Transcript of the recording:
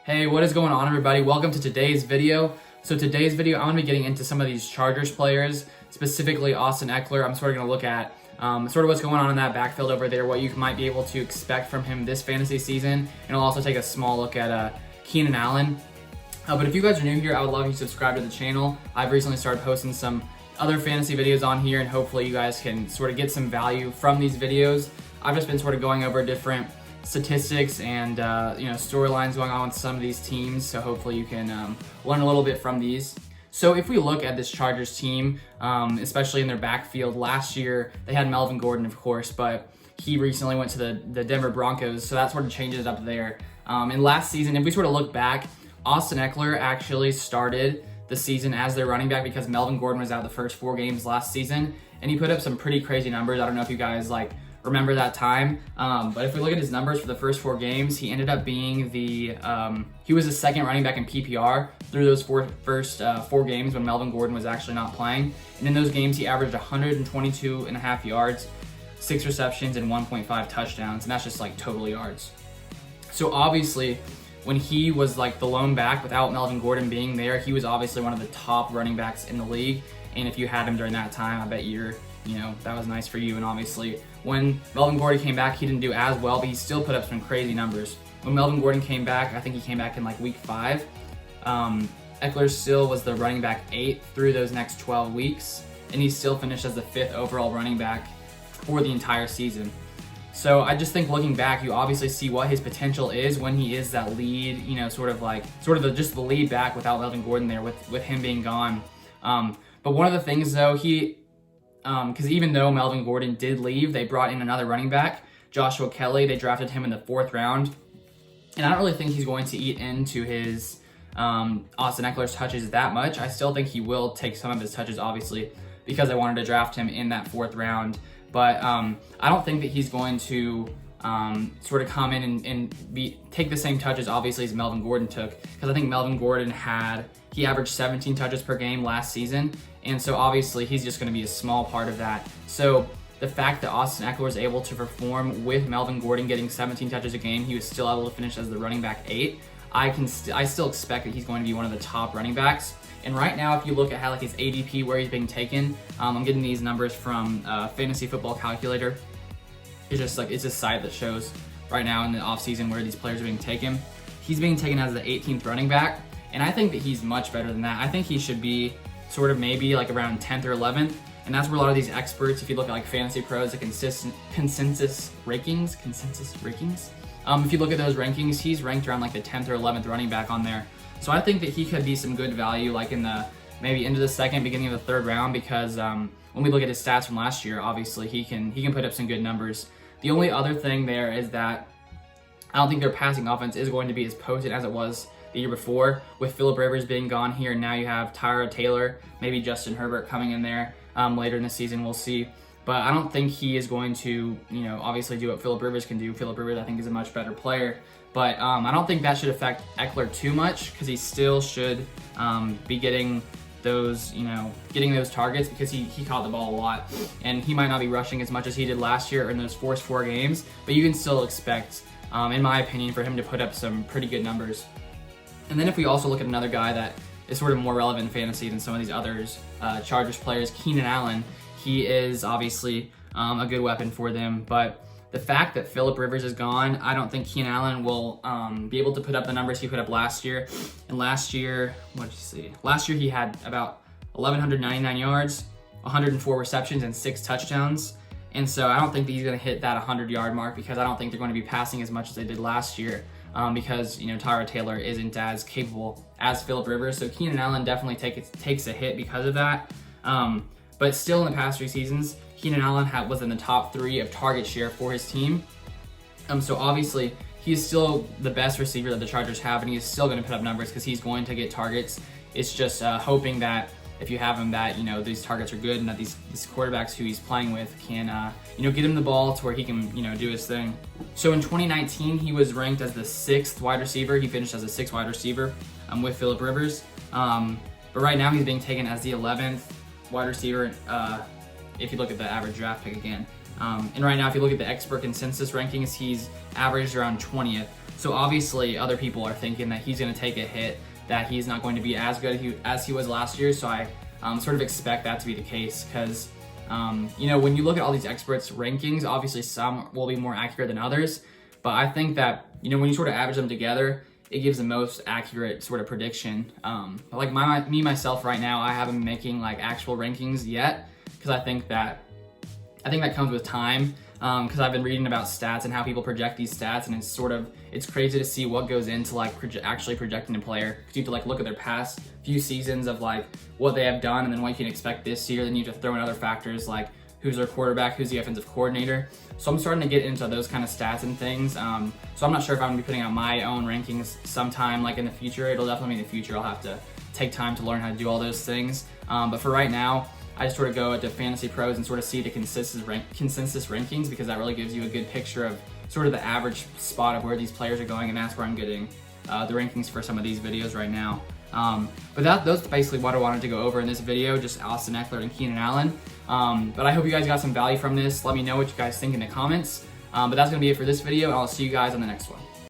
Hey, what is going on, everybody? Welcome to today's video. So today's video, I'm going to be getting into some of these Chargers players, specifically Austin Eckler. I'm sort of going to look at sort of what's going on in that backfield over there, what you might be able to expect from him this fantasy season, and I'll also take a small look at Keenan Allen. But if you guys are new here, I would love you to subscribe to the channel. I've recently started posting some other fantasy videos on here, and hopefully you guys can sort of get some value from these videos. I've just been sort of going over different statistics and storylines going on with some of these teams, so hopefully you can learn a little bit from these. So if we look at this Chargers team, especially in their backfield, last year they had Melvin Gordon, of course, but he recently went to the Denver Broncos, so that sort of changes up there. And last season, if we sort of look back, Austin Eckler actually started the season as their running back because Melvin Gordon was out the first 4 games last season, and he put up some pretty crazy numbers. I don't know if you guys remember that time, but if we look at his numbers for the first 4 games, he ended up being he was the second running back in PPR through those first 4 games when Melvin Gordon was actually not playing. And in those games, he averaged 122.5 yards, 6 receptions, and 1.5 touchdowns, and that's just total yards. So obviously, when he was the lone back without Melvin Gordon being there, he was obviously one of the top running backs in the league. And if you had him during that time, I bet that was nice for you. And obviously, when Melvin Gordon came back, he didn't do as well, but he still put up some crazy numbers. When Melvin Gordon came back, I think he came back in week 5. Eckler still was the running back 8 through those next 12 weeks, and he still finished as the 5th overall running back for the entire season. So I just think looking back, you obviously see what his potential is when he is that lead, just the lead back without Melvin Gordon there, with him being gone. But one of the things though, because even though Melvin Gordon did leave, they brought in another running back, Joshua Kelly. They drafted him in the 4th round. And I don't really think he's going to eat into his Austin Eckler's touches that much. I still think he will take some of his touches, obviously, because I wanted to draft him in that 4th round. But I don't think that he's going to sort of come in and take the same touches, obviously, as Melvin Gordon took. Because I think Melvin Gordon he averaged 17 touches per game last season. And so obviously he's just going to be a small part of that. So the fact that Austin Eckler was able to perform with Melvin Gordon getting 17 touches a game, he was still able to finish as the running back 8. I still expect that he's going to be one of the top running backs. And right now, if you look at how his ADP, where he's being taken, I'm getting these numbers from Fantasy Football Calculator. It's a site that shows right now in the offseason where these players are being taken. He's being taken as the 18th running back, and I think that he's much better than that. I think he should be sort of maybe around 10th or 11th, and that's where a lot of these experts, if you look at Fantasy Pros, the consensus rankings. If you look at those rankings, he's ranked around the 10th or 11th running back on there. So I think that he could be some good value, in the maybe into the 2nd, beginning of the 3rd round, because when we look at his stats from last year, obviously he can put up some good numbers. The only other thing there is that I don't think their passing offense is going to be as potent as it was the year before, with Phillip Rivers being gone here. Now you have Tyrod Taylor, maybe Justin Herbert coming in there later in the season. We'll see. But I don't think he is going to, obviously do what Phillip Rivers can do. Phillip Rivers, I think, is a much better player. But I don't think that should affect Eckler too much, because he still should be getting those targets, because he caught the ball a lot. And he might not be rushing as much as he did last year in those first 4 games, but you can still expect, in my opinion, for him to put up some pretty good numbers. And then if we also look at another guy that is sort of more relevant in fantasy than some of these others, Chargers players, Keenan Allen, he is obviously a good weapon for them. But the fact that Phillip Rivers is gone, I don't think Keenan Allen will be able to put up the numbers he put up last year. And last year, what did you see? Last year he had about 1,199 yards, 104 receptions, and 6 touchdowns. And so I don't think that he's going to hit that 100-yard mark, because I don't think they're going to be passing as much as they did last year. Because Tyrod Taylor isn't as capable as Phillip Rivers, so Keenan Allen definitely takes a hit because of that. But still, in the past 3 seasons, Keenan Allen was in the top 3 of target share for his team. So obviously, he's still the best receiver that the Chargers have, and he's still going to put up numbers because he's going to get targets. It's just hoping that if you have him, that these targets are good, and that these quarterbacks who he's playing with can get him the ball to where he can do his thing. So in 2019, he was ranked as the 6th wide receiver. He finished as a 6th wide receiver with Phillip Rivers. But right now he's being taken as the 11th wide receiver. If you look at the average draft pick again. And right now, if you look at the expert consensus rankings, he's averaged around 20th. So obviously other people are thinking that he's going to take a hit, that he's not going to be as good as he was last year. So I sort of expect that to be the case because, you know, when you look at all these experts' rankings, obviously some will be more accurate than others. But I think that, you know, when you sort of average them together, it gives the most accurate sort of prediction. Like myself right now, I haven't been making like actual rankings yet because I think that comes with time. Because I've been reading about stats and how people project these stats, and it's crazy to see what goes into like actually projecting a player. Because you have to like look at their past few seasons of like what they have done, and then what you can expect this year. Then you have to throw in other factors like who's their quarterback, who's the offensive coordinator. So I'm starting to get into those kind of stats and things. So I'm not sure if I'm gonna be putting out my own rankings sometime like in the future. It'll definitely be in the future. I'll have to take time to learn how to do all those things. But for right now, I just sort of go into Fantasy Pros and sort of see the consensus rankings, because that really gives you a good picture of sort of the average spot of where these players are going, and that's where I'm getting the rankings for some of these videos right now. But those basically what I wanted to go over in this video, just Austin Eckler and Keenan Allen. But I hope you guys got some value from this. Let me know what you guys think in the comments. But that's going to be it for this video, and I'll see you guys on the next one.